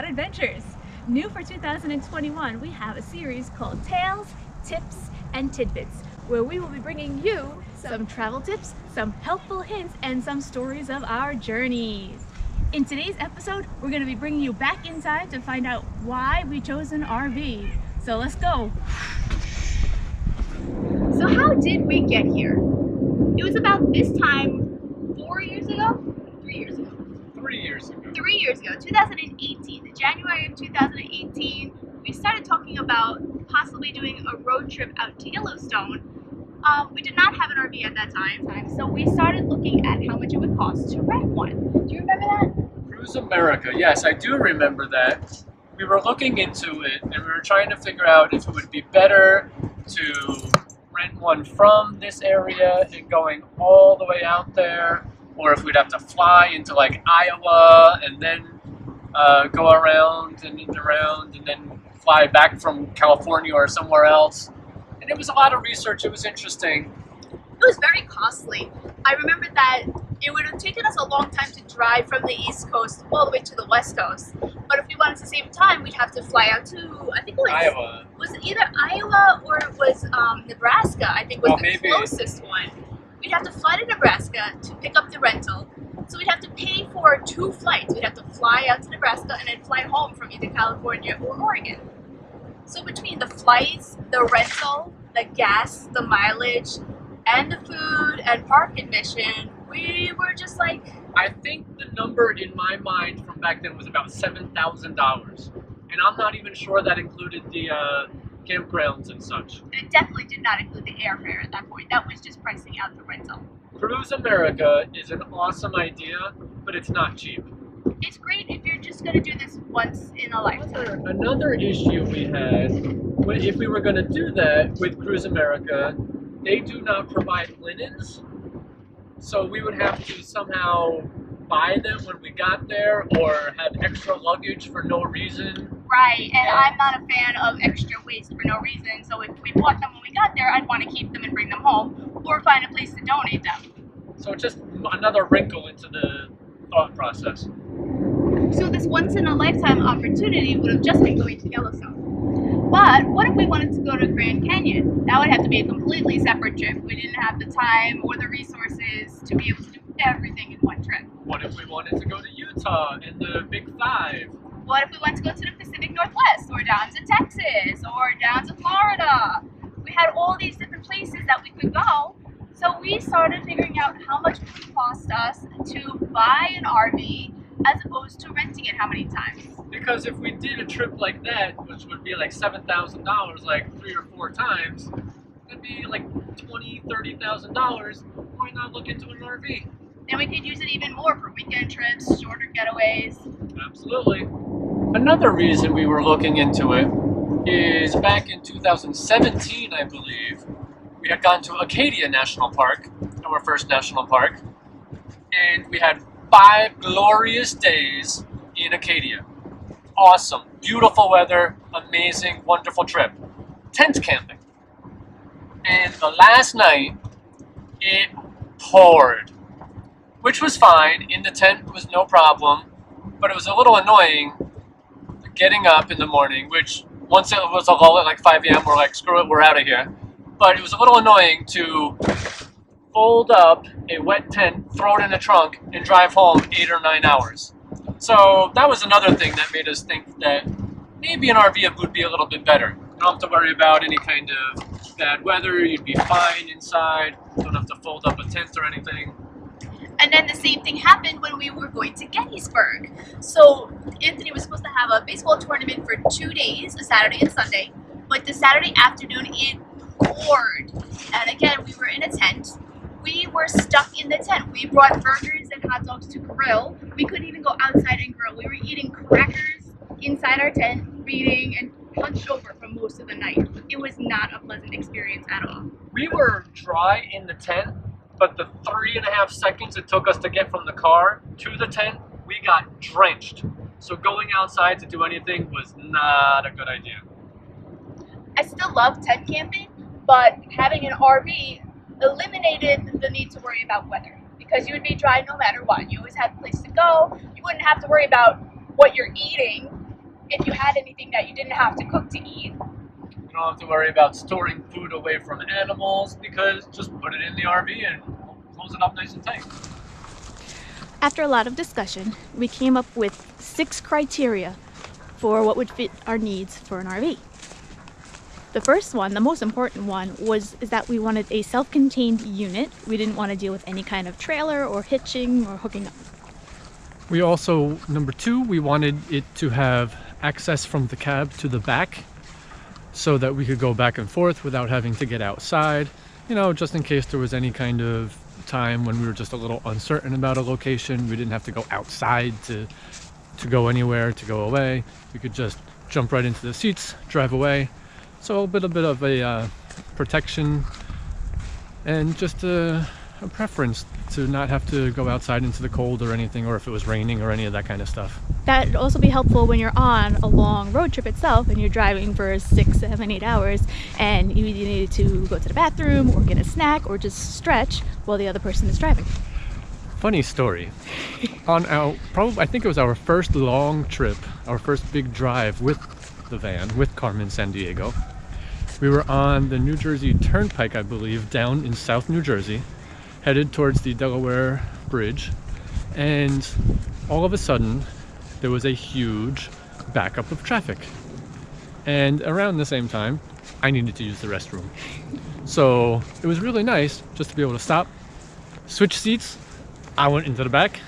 Stelbot Adventures. New for 2021, we have a series called Tales, Tips, and Tidbits, where we will be bringing you some travel tips, some helpful hints, and some stories of our journeys. In today's episode, we're going to be bringing you back in time to find out why we chose an RV. So let's go. So how did we get here? It was about this time 4 years ago? 3 years ago. 3 years ago. 3 years ago, 2018, January of 2018, we started talking about possibly doing a road trip out to Yellowstone. We did not have an RV at that time, so we started looking at how much it would cost to rent one. Do you remember that? Cruise America, yes, I do remember that. We were looking into it and we were trying to figure out if it would be better to rent one from this area and going all the way out there, or if we'd have to fly into like Iowa and then go around and then fly back from California or somewhere else. And it was a lot of research. It was interesting. It was very costly. I remember that it would have taken us a long time to drive from the East Coast all the way to the West Coast. But if we wanted to save time, we'd have to fly out to, I think it was Iowa. Was it either Iowa or it was Nebraska, I think was the maybe. closest one. We'd have to fly to Nebraska to pick up the rental. So we'd have to pay for 2 flights. We'd have to fly out to Nebraska and then fly home from either California or Oregon. So between the flights, the rental, the gas, the mileage, and the food and park admission, we were just like... I think the number in my mind from back then was about $7,000. And I'm not even sure that included the campgrounds and such. It definitely did not include the airfare at that point. That was just pricing out the rental. Cruise America is an awesome idea, but it's not cheap. It's great if you're just going to do this once in a lifetime. Another issue we had, if we were going to do that with Cruise America, they do not provide linens. So we would have to somehow buy them when we got there or have extra luggage for no reason. Right, and I'm not a fan of extra waste for no reason, so if we bought them when we got there, I'd want to keep them and bring them home, or find a place to donate them. So just another wrinkle into the thought process. So this once-in-a-lifetime opportunity would have just been going to Yellowstone. But what if we wanted to go to Grand Canyon? That would have to be a completely separate trip. We didn't have the time or the resources to be able to do everything in one trip. What if we wanted to go to Utah and the Big Five? What if we went to go to the Pacific Northwest, or down to Texas, or down to Florida? We had all these different places that we could go. So we started figuring out how much it would cost us to buy an RV as opposed to renting it how many times. Because if we did a trip like that, which would be like $7,000 like 3 or 4 times, that'd be like $20,000, $30,000. Why not look into an RV? Then we could use it even more for weekend trips, shorter getaways. Absolutely. Another reason we were looking into it is back in 2017, I believe, we had gone to Acadia National Park, our first national park, and we had 5 glorious days in Acadia. Awesome, beautiful weather, amazing, wonderful trip. Tent camping. And the last night, it poured, which was fine. In the tent was no problem, but it was a little annoying getting up in the morning, which once it was a lull at like 5 a.m., we're like, screw it, we're out of here. But it was a little annoying to fold up a wet tent, throw it in the trunk, and drive home 8 or 9 hours. So that was another thing that made us think that maybe an RV would be a little bit better. You don't have to worry about any kind of bad weather, you'd be fine inside, you don't have to fold up a tent or anything. And then the same thing happened when we were going to Gettysburg. So Anthony was supposed to have a baseball tournament for 2 days, a Saturday and Sunday. But the Saturday afternoon, it poured. And again, we were in a tent. We were stuck in the tent. We brought burgers and hot dogs to grill. We couldn't even go outside and grill. We were eating crackers inside our tent, reading, and hunched over for most of the night. It was not a pleasant experience at all. We were dry in the tent, but the 3.5 seconds it took us to get from the car to the tent, we got drenched. So going outside to do anything was not a good idea. I still love tent camping, but having an RV eliminated the need to worry about weather, because you would be dry no matter what. You always had a place to go. You wouldn't have to worry about what you're eating if you had anything that you didn't have to cook to eat. You don't have to worry about storing food away from animals because just put it in the RV and close it up nice and tight. After a lot of discussion, we came up with 6 criteria for what would fit our needs for an RV. The first one, the most important one, is that we wanted a self-contained unit. We didn't want to deal with any kind of trailer or hitching or hooking up. We also, number 2, we wanted it to have access from the cab to the back so that we could go back and forth without having to get outside, you know, just in case there was any kind of time when we were just a little uncertain about a location. We didn't have to go outside to go anywhere, to go away. We could just jump right into the seats, drive away. So a bit of a protection and just a preference to not have to go outside into the cold or anything, or if it was raining or any of that kind of stuff. That would also be helpful when you're on a long road trip itself and you're driving for 6, 7, 8 hours and you needed to go to the bathroom or get a snack or just stretch while the other person is driving. Funny story. On our, I think it was our first long trip, our first big drive with the van, with Carmen San Diego. We were on the New Jersey Turnpike, I believe, down in South New Jersey, headed towards the Delaware Bridge, and all of a sudden there was a huge backup of traffic. And around the same time, I needed to use the restroom. So it was really nice just to be able to stop, switch seats. I went into the back,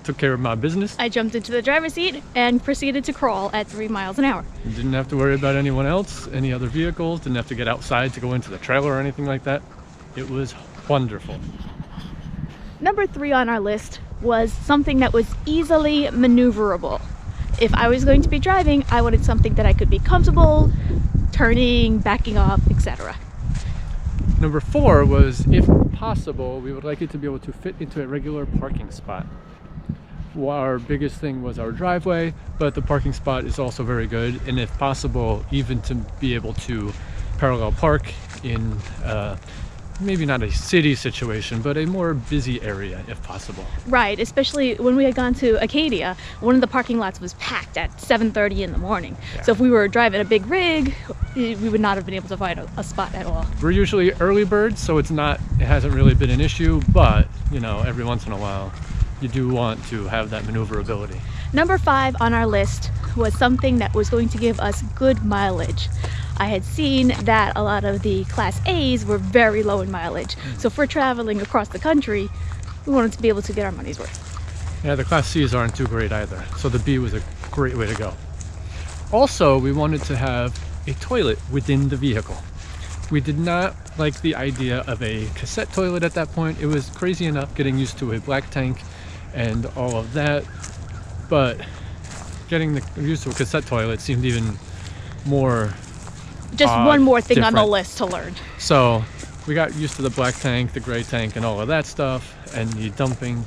took care of my business. I jumped into the driver's seat and proceeded to crawl at 3 miles an hour. Didn't have to worry about anyone else, any other vehicles, didn't have to get outside to go into the trailer or anything like that. It was wonderful. Number 3 on our list was something that was easily maneuverable. If I was going to be driving, I wanted something that I could be comfortable turning, backing up, etc. Number 4 was, if possible, we would like it to be able to fit into a regular parking spot. Our biggest thing was our driveway, but the parking spot is also very good, and if possible, even to be able to parallel park in maybe not a city situation, but a more busy area if possible. Right, especially when we had gone to Acadia, one of the parking lots was packed at 7:30 in the morning. Yeah. So if we were driving a big rig, we would not have been able to find a spot at all. We're usually early birds, so it hasn't really been an issue, but you know, every once in a while you do want to have that maneuverability. Number 5 on our list was something that was going to give us good mileage. I had seen that a lot of the Class A's were very low in mileage. So if we're traveling across the country, we wanted to be able to get our money's worth. Yeah, the Class C's aren't too great either, so the B was a great way to go. Also, we wanted to have a toilet within the vehicle. We did not like the idea of a cassette toilet at that point. It was crazy enough getting used to a black tank and all of that, but getting used to a cassette toilet seemed even more just one more thing different on the list to learn. So we got used to the black tank, the gray tank, and all of that stuff, and the dumping,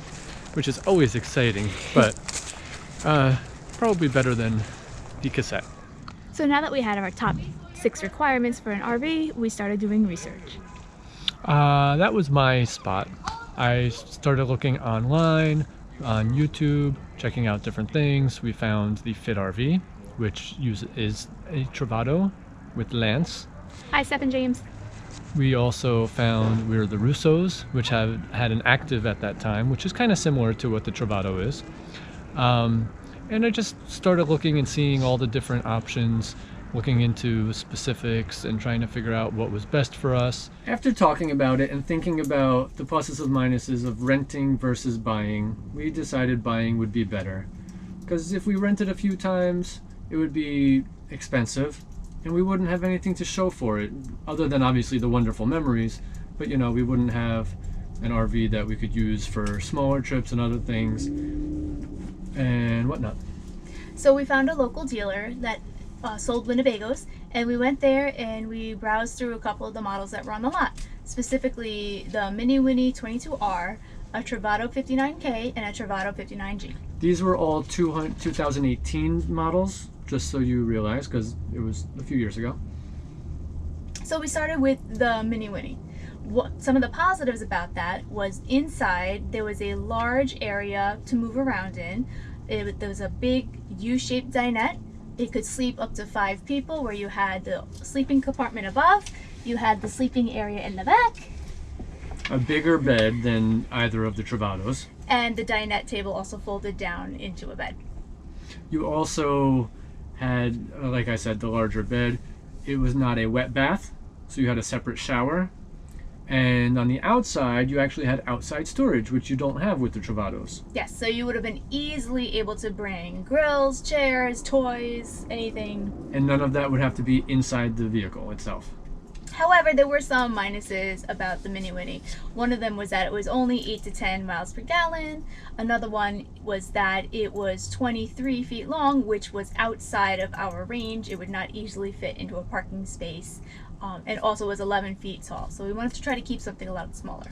which is always exciting, but probably better than the cassette. So now that we had our top 6 requirements for an RV, we started doing research. That was my spot. I started looking online, on YouTube, checking out different things. We found the Fit RV, which is a Travato with Lance. Hi, Steph and James. We also found We're the Russos, which had an active at that time, which is kind of similar to what the Travato is. And I just started looking and seeing all the different options, looking into specifics and trying to figure out what was best for us. After talking about it and thinking about the pluses and minuses of renting versus buying, we decided buying would be better. Because if we rented a few times, it would be expensive, and we wouldn't have anything to show for it, other than obviously the wonderful memories. But you know, we wouldn't have an RV that we could use for smaller trips and other things and whatnot. So we found a local dealer that sold Winnebagos, and we went there and we browsed through a couple of the models that were on the lot, specifically the Mini Winnie 22R, a Travato 59K, and a Travato 59G. These were all 2018 models, just so you realize, because it was a few years ago. So we started with the Mini Winnie. Some of the positives about that was inside there was a large area to move around in. There was a big U-shaped dinette It could sleep up to 5 people, where you had the sleeping compartment above, you had the sleeping area in the back, A bigger bed than either of the Travatos. and the dinette table also folded down into a bed. You also had, like I said, the larger bed. It was not a wet bath, so you had a separate shower. And on the outside, you actually had outside storage, which you don't have with the Travatos. Yes, so you would have been easily able to bring grills, chairs, toys, anything. And none of that would have to be inside the vehicle itself. However, there were some minuses about the Mini Winnie. One of them was that it was only 8 to 10 miles per gallon. Another one was that it was 23 feet long, which was outside of our range. It would not easily fit into a parking space, and also was 11 feet tall. So we wanted to try to keep something a lot smaller.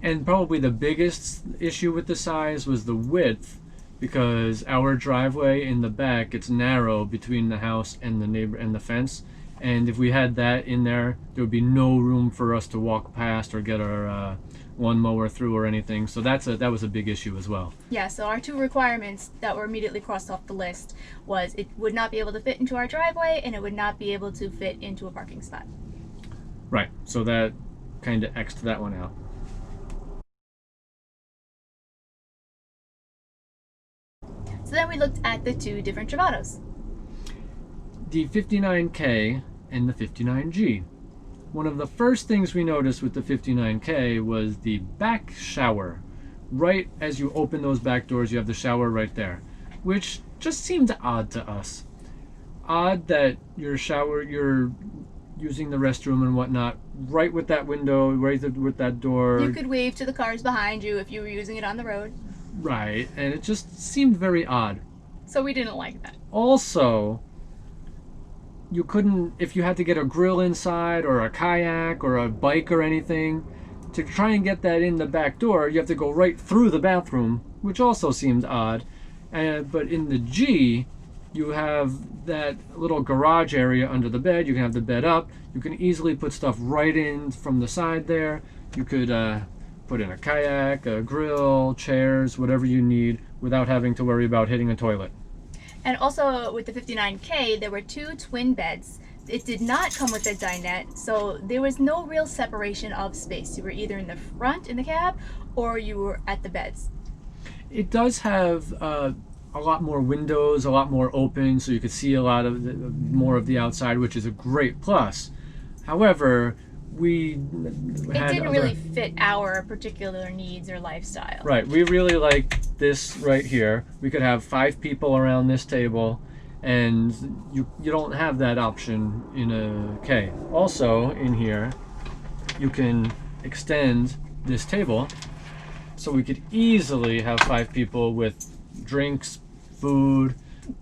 And probably the biggest issue with the size was the width, because our driveway in the back, it's narrow between the house and the neighbor and the fence. And if we had that in there, there would be no room for us to walk past or get our lawnmower through or anything. So that was a big issue as well. Yeah, so our 2 requirements that were immediately crossed off the list was it would not be able to fit into our driveway, and it would not be able to fit into a parking spot. Right, so that kind of X'd that one out. So then we looked at the 2 different Travatos. The 59K and the 59G. One of the first things we noticed with the 59K was the back shower. Right as you open those back doors, you have the shower right there, which just seemed odd to us. Odd that you're using the restroom and whatnot right with that window, right with that door. You could wave to the cars behind you if you were using it on the road. Right, and it just seemed very odd. So we didn't like that. Also, you couldn't, if you had to get a grill inside or a kayak or a bike or anything, to try and get that in the back door, you have to go right through the bathroom, which also seemed odd. But in the G, you have that little garage area under the bed. You can have the bed up. You can easily put stuff right in from the side there. You could put in a kayak, a grill, chairs, whatever you need, without having to worry about hitting a toilet. And also with the 59K, there were 2 twin beds. It did not come with a dinette, so there was no real separation of space. You were either in the front in the cab, or you were at the beds. It does have a lot more windows, a lot more open, so you could see a lot of more of the outside, which is a great plus. However, it didn't really fit our particular needs or lifestyle. Right, we really like this right here. We could have 5 people around this table, and you don't have that option in a K. Also, in here, you can extend this table, so we could easily have 5 people with drinks, food.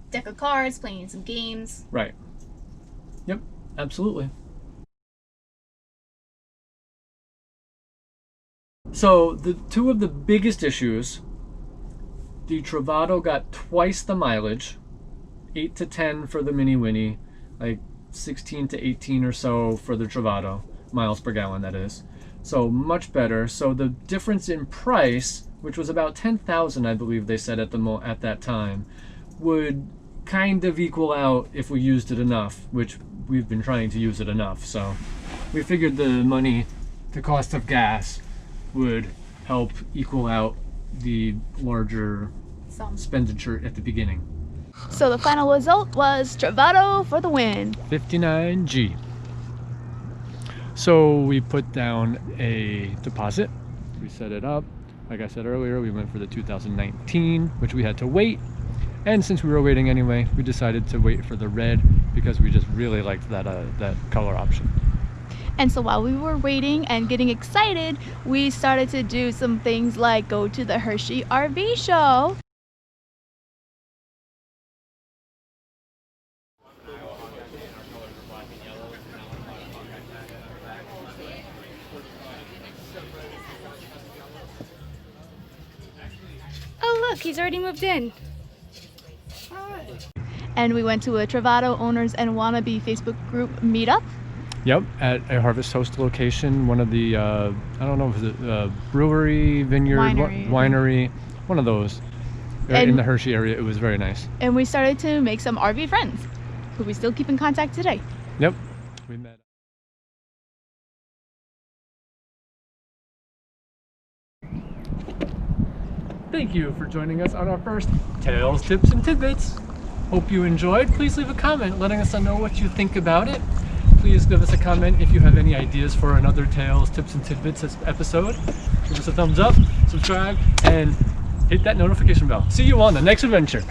Deck of cards, playing some games. Right. Yep, absolutely. So the 2 of the biggest issues, the Travato got twice the mileage, 8 to 10 for the Mini Winnie, like 16 to 18 or so for the Travato, miles per gallon that is. So much better. So the difference in price, which was about 10,000 I believe they said at that time, would kind of equal out if we used it enough, which we've been trying to use it enough. So we figured the cost of gas would help equal out the larger expenditure at the beginning. So the final result was Travato for the win. 59G. So we put down a deposit. We set it up. Like I said earlier, we went for the 2019, which we had to wait. And since we were waiting anyway, we decided to wait for the red because we just really liked that color option. And so while we were waiting and getting excited, we started to do some things like go to the Hershey RV show. Oh look, he's already moved in. Hi. And we went to a Travato Owners and Wannabe Facebook group meetup. Yep, at a Harvest Host location, one of the, I don't know if it's brewery, vineyard, winery, one of those. In the Hershey area. It was very nice. And we started to make some RV friends. who we still keep in contact today. Yep, we met. Thank you for joining us on our first Tales, Tips, and Tidbits. Hope you enjoyed. Please leave a comment letting us know what you think about it. Please give us a comment if you have any ideas for another Tales, Tips, and Tidbits episode. Give us a thumbs up, subscribe, and hit that notification bell. See you on the next adventure.